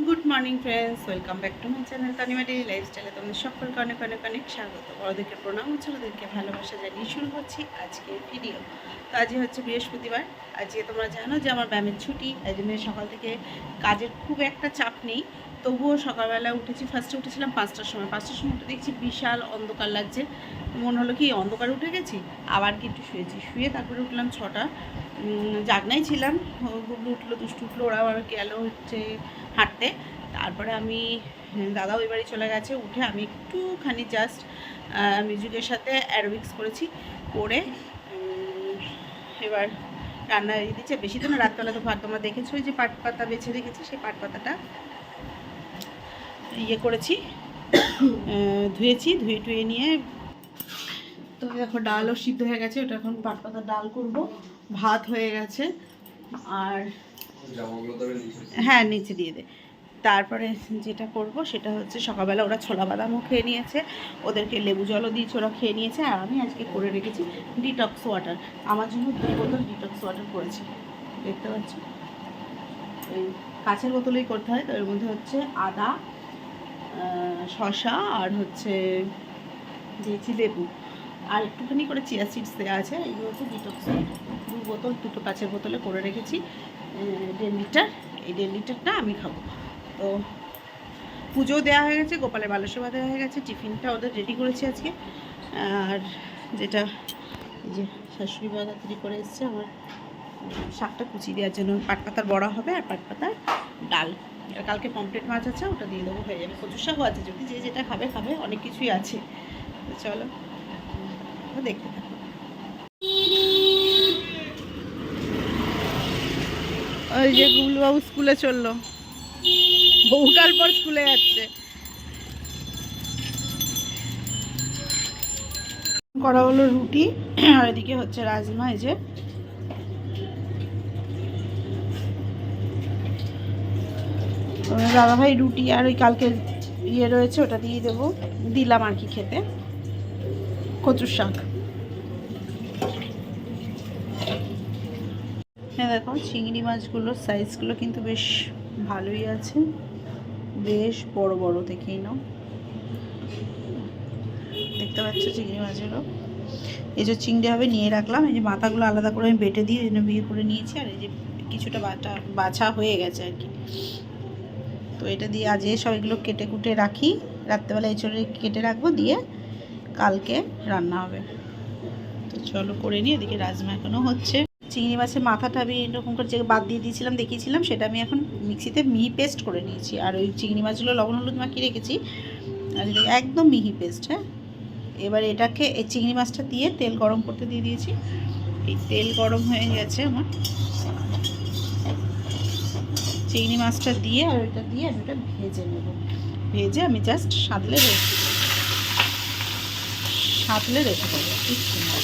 Good morning friends, welcome back to my channel Tanima daily লাইফস্টাইলে তোমাদের সকলকে অনেক অনেক অনেক স্বাগত। বড়োদেরকে প্রণাম, ছোটোদেরকে ভালোবাসা জানিয়ে শুরু করছি আজকের ভিডিও। তো আজকে হচ্ছে বৃহস্পতিবার। আজকে তোমরা জানো যে আমার ব্যায়ামের ছুটি, এই জন্য সকাল থেকে কাজের খুব একটা চাপ নেই। তবুও সকালবেলা উঠেছি, ফার্স্টে উঠেছিলাম 5টার সময়। 5টার সময় উঠে দেখছি বিশাল অন্ধকার লাগছে। মনে হলো কি অন্ধকারে উঠে গেছি, আবার কি একটু শুয়েছি, শুয়ে তারপরে উঠলাম 6টা। জাগনাই ছিলাম, গুবলু উঠলো, দুষ্টু উঠলো, ওরা আবার গেল হচ্ছে হাঁটতে। তারপরে আমি দাদা ওই বাড়ি চলে গেছে, উঠে আমি একটুখানি জাস্ট মিউজিকের সাথে অ্যারোবিক্স করেছি, করে এবার রান্না দিচ্ছে। বেশি তো না, রাতবেলা তো ভাত তোমরা দেখেছো, যে পাট পাতা বেছে রেখেছি, সেই পাট পাতাটা ইয়ে করেছি, ধুয়েছি, ধুয়ে টুয়ে নিয়ে তো দেখো ডালও সিদ্ধ হয়ে গেছে। ওটা এখন পাট পাতার ডাল করবো। ভাত হয়ে গেছে, আর হ্যাঁ নিচে দিয়ে দে। তারপরে যেটা করব সেটা হচ্ছে, সকালবেলা ওরা ছোলা বাদামও খেয়ে নিয়েছে, ওদেরকে লেবু জলও দিয়েছে, ওরা খেয়ে নিয়েছে। আর আমি আজকে করে রেখেছি ডিটক্স ওয়াটার, আমার জন্য 2 বোতল ডিটক্স ওয়াটার করেছি, দেখতে পাচ্ছ। এই কাঁচের বোতলেই করতে হয়। তো এর মধ্যে হচ্ছে আদা, শসা, আর হচ্ছে দিয়েছি লেবু, আর একটুখানি করে চিয়া সিডস দেওয়া আছে। এইগুলো হচ্ছে ডিটক্স। 2 বোতল, 2টো কাঁচের বোতলে করে রেখেছি, 1.5 লিটার। এই 1.5 লিটারটা আমি খাবো। তো পুজোও দেওয়া হয়ে গেছে, গোপালের বালসেবা দেওয়া হয়ে গেছে, টিফিনটা ওদের রেডি করেছি আজকে। আর যেটা এই যে শাশুড়ি মা তাড়াতাড়ি করে এসছে আমার শাকটা কুচি দেওয়ার জন্য, পাট পাতার বড়া হবে আর পাট পাতার ডাল। আর কালকে পমপ্লেট মাছ আছে, ওটা দিয়ে দেবো, হয়ে যাবে। কচুর শাকও আছে, যদি যে যেটা খাবে খাবে, অনেক কিছুই আছে। তো চলো দেখতে থাকো। ওই যে গুবলুবাবু স্কুলে চললো, বহুকাল পর স্কুলে যাচ্ছে। করা হলো রুটি, আর এদিকে হচ্ছে রাজমা। এই যে দাদাভাই রুটি আর ওই কালকের ইয়ে রয়েছে, ওটা দিয়ে দেবো, দিলাম আর কি খেতে, কচুর শাক। হ্যাঁ দেখো চিংড়ি মাছগুলোর সাইজগুলো কিন্তু বেশ ভালোই আছে, বেশ বড় বড়, দেখেই নাও, দেখতে পাচ্ছ চিংড়ি মাছগুলো। এই যে চিংড়ি হবে নিয়ে রাখলাম, এই যে মাথাগুলো আলাদা করে আমি বেটে দিয়ে বিয়ে করে নিয়েছি, আর এই যে কিছুটা বাছা হয়ে গেছে আর কি। তো এটা দিয়ে আজ সব এগুলো কেটে কুটে রাখি, রাত্রেবেলা এঁচড়ে কেটে রাখবো, দিয়ে কালকে রান্না হবে। তো চলো করে নিই। এদিকে রাজমা এখনও হচ্ছে। চিংড়ি মাছের মাথাটা আমি এরকম করে যে বাদ দিয়ে দিয়েছিলাম, দেখিয়েছিলাম, সেটা আমি এখন মিক্সিতে মিহি পেস্ট করে নিয়েছি। আর ওই চিংড়ি মাছগুলো লবণ হলুদ মাখিয়ে রেখেছি, আর একদম মিহি পেস্ট। হ্যাঁ, এবার এটাকে এই চিংড়ি মাছটা দিয়ে তেল গরম করতে দিয়ে দিয়েছি। এই তেল গরম হয়ে গেছে আমার, চিংড়ি মাছটা দিয়ে আর ওইটা দিয়ে আমি ওটা ভেজে নেব। ভেজে আমি জাস্ট সাঁতলে রেখে দেবো কিছু না।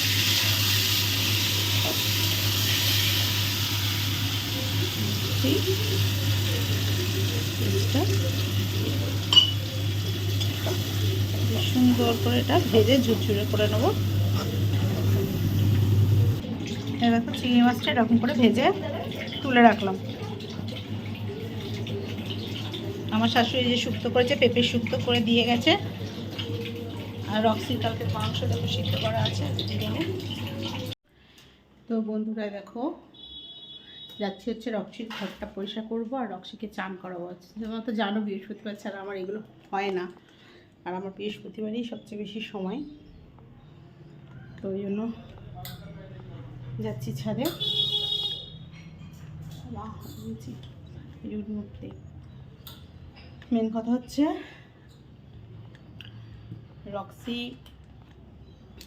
সুন্দর করে এটা ভেজে ঝুরঝুরে করে নেবো। এবার চিংড়ি মাছটা এরকম করে ভেজে তুলে রাখলাম। আমার শাশুড়ি যে শুক্তো করেছে, পেঁপে শুক্তো করে দিয়ে গেছে। আর রক্সির কালকে মাংস দেখো সিদ্ধ করা আছে চিকেনে। তো বন্ধুরা দেখো, যাচ্ছি হচ্ছে রক্সির ঘরটা পরিষ্কার করবো, আর রক্সিকে চান করাবো। তোমরা তো জানো বৃহস্পতিবার ছাড়া আমার এগুলো হয় না, আর আমার বৃহস্পতিবারই সবচেয়ে বেশি সময়। তো ওই জন্য যাচ্ছি ছাদে। মেন কথা হচ্ছে রক্সি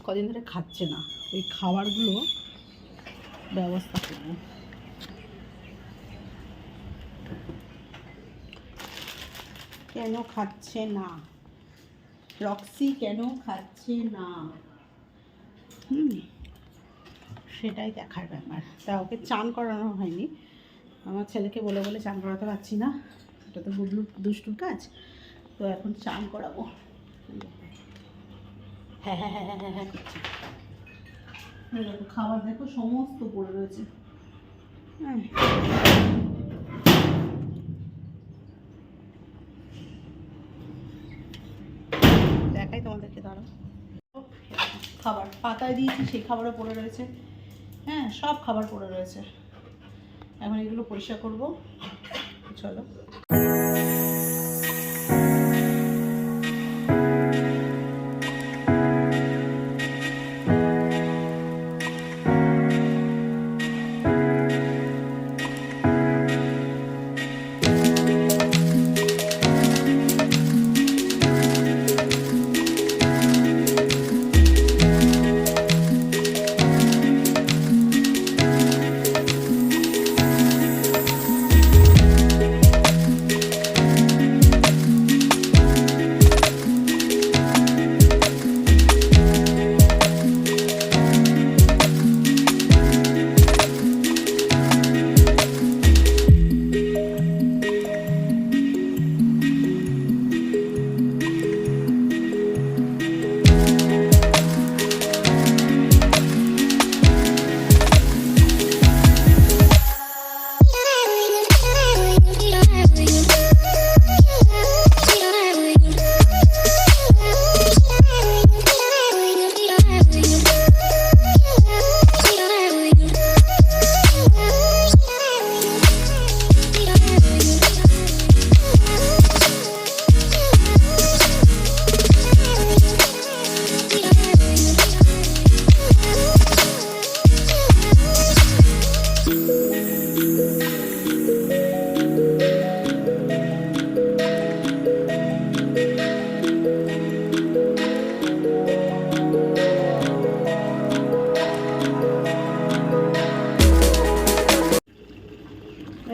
কদিন ধরে খাচ্ছে না, ওই খাবারগুলো ব্যবস্থা করবো। কেন খাচ্ছে না রক্সি, কেন খাচ্ছে না, সেটাই দেখার ব্যাপার। তা ওকে চান করানো হয়নি, আমার ছেলেকে বলে বলে চান করাতে পারছি না, এটা তো গুবলুর দুষ্টুর কাজ। তো এখন চান করাবো। হ্যাঁ হ্যাঁ হ্যাঁ হ্যাঁ হ্যাঁ হ্যাঁ করছি। দেখো খাবার দেখো সমস্ত পড়ে রয়েছে। হ্যাঁ খাবার পাতায় দিয়েছি, সেই খাবারও পড়ে রয়েছে। হ্যাঁ, সব খাবার পড়ে রয়েছে। এখন এগুলো পরিষ্কার করব। চলো।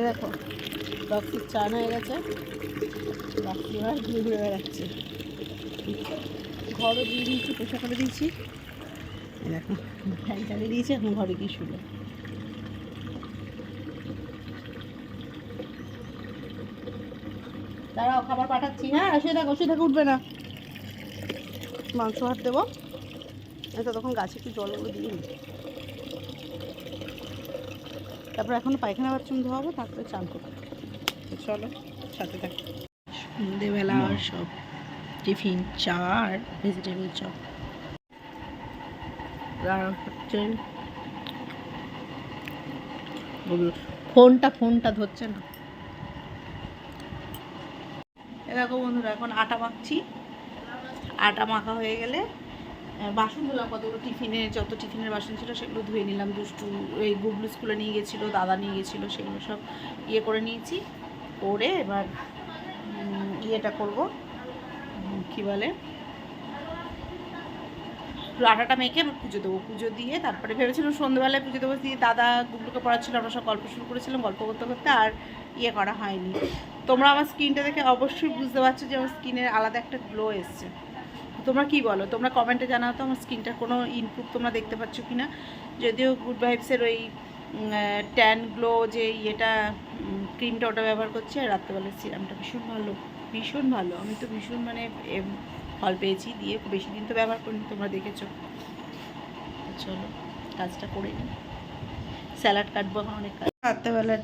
দেখো রক্সির চান হয়ে গেছে, রক্সি এবার ঘুরে ঘুরে বেড়াচ্ছে। ঘরও দিয়ে দিয়েছি, পোষা করে দিয়েছি। দেখো ফ্যান চালিয়ে দিয়েছি, এখন ঘরে গিয়ে শুলো। দাঁড়াও, খাবার পাঠাচ্ছি। হ্যাঁ, শুয়ে থাকো, উঠবে না। মাংস ভাত দেবো। এটা তখন গাছে একটু জলগুলো দিয়ে নি, তারপর এখন পায়খানা বাথরুম ধোয়াবো, তারপরে চান করবো। চলো সাথে থাকি। সন্ধেবেলা সব টিফিন, চা আর ভেজিটেবল চপ। ফোনটা ধরছে না। দেখো বন্ধুরা, এখন আটা মাখছি। আটা মাখা হয়ে গেলে বাসন ধুলাম, কতগুলো টিফিনের যত টিফিনের বাসন ছিল সেগুলো ধুয়ে নিলাম। দুষ্টু এই গুবলু স্কুলে নিয়ে গেছিলো, দাদা নিয়ে গেছিলো, সেগুলো সব করে নিয়েছি। করে এবার ইয়েটা করবো, কী বলে, আটাটা মেখে আমি পুজো দেবো। পুজো দিয়ে তারপরে ভেবেছিলাম সন্ধ্যেবেলায় পুজো দেবো, দিয়ে দাদা গুবলুকে পড়াচ্ছিলো, আমরা সব গল্প শুরু করেছিলাম। গল্প করতে করতে আর করা হয়নি। তোমরা আমার স্কিনটা দেখে অবশ্যই বুঝতে পারছো যে আমার স্কিনের আলাদা একটা গ্লো এসছে। তোমরা কি বলো? তোমরা কমেন্টে জানাও তো আমার স্কিনটার কোনো ইমপ্রুভ তোমরা দেখতে পাচ্ছ কি না। যদিও গুড ভাইবসের ওই ট্যান গ্লো যে ক্রিমটা, ওটা ব্যবহার করছি। আর রাত্রেবেলার সিরামটা ভীষণ ভালো। আমি তো ভীষণ ফল পেয়েছি দিয়ে। বেশি দিন তো ব্যবহার করিনি, তোমরা দেখেছো। চলো কাজটা করে নিই, স্যালাড কাটবো এখন অনেক কাজ। রাত্রেবেলার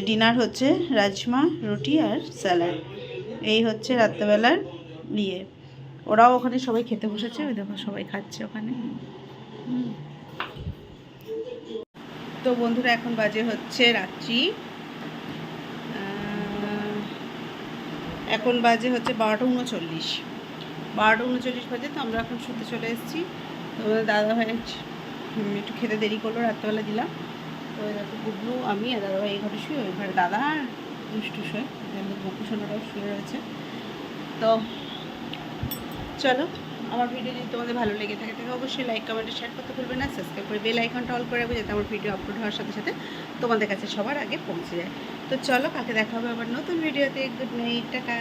ডিনার হচ্ছে রাজমা, রুটি আর স্যালাড। এই হচ্ছে রাত্রেবেলার ওরাও ওখানে সবাই খেতে বসেছে। ওই দেখো সবাই খাচ্ছে ওখানে। তো বন্ধুরা, এখন বাজে হচ্ছে রাত্রি, এখন বাজে হচ্ছে 12:39। 12:39 বাজে। তো আমরা এখন শুতে চলে এসেছি। তো দাদাভাই একটু খেতে দেরি করলো, রাত্রেবেলা দিলাম। তো দেখো গুবলু, আমি আর দাদাভাই এই ঘরে শুয়ে, ওই ঘরে দাদা আর দুষ্টু শুয়ে, বকু সোনাটাও শুয়ে রয়েছে। তো চলো, আমার ভিডিও যদি তোমাদের ভালো লেগে থাকে তাহলে অবশ্যই লাইক, কমেন্ট, শেয়ার করতে ভুলবে না। সাবস্ক্রাইব করে বেল আইকনটা অল করে রাখবে, যাতে আমার ভিডিও আপলোড হওয়ার সাথে সাথে তোমাদের কাছে সবার আগে পৌঁছে যায়। তো চলো, কালকে দেখা হবে আবার নতুন ভিডিওতে। Good night, tata.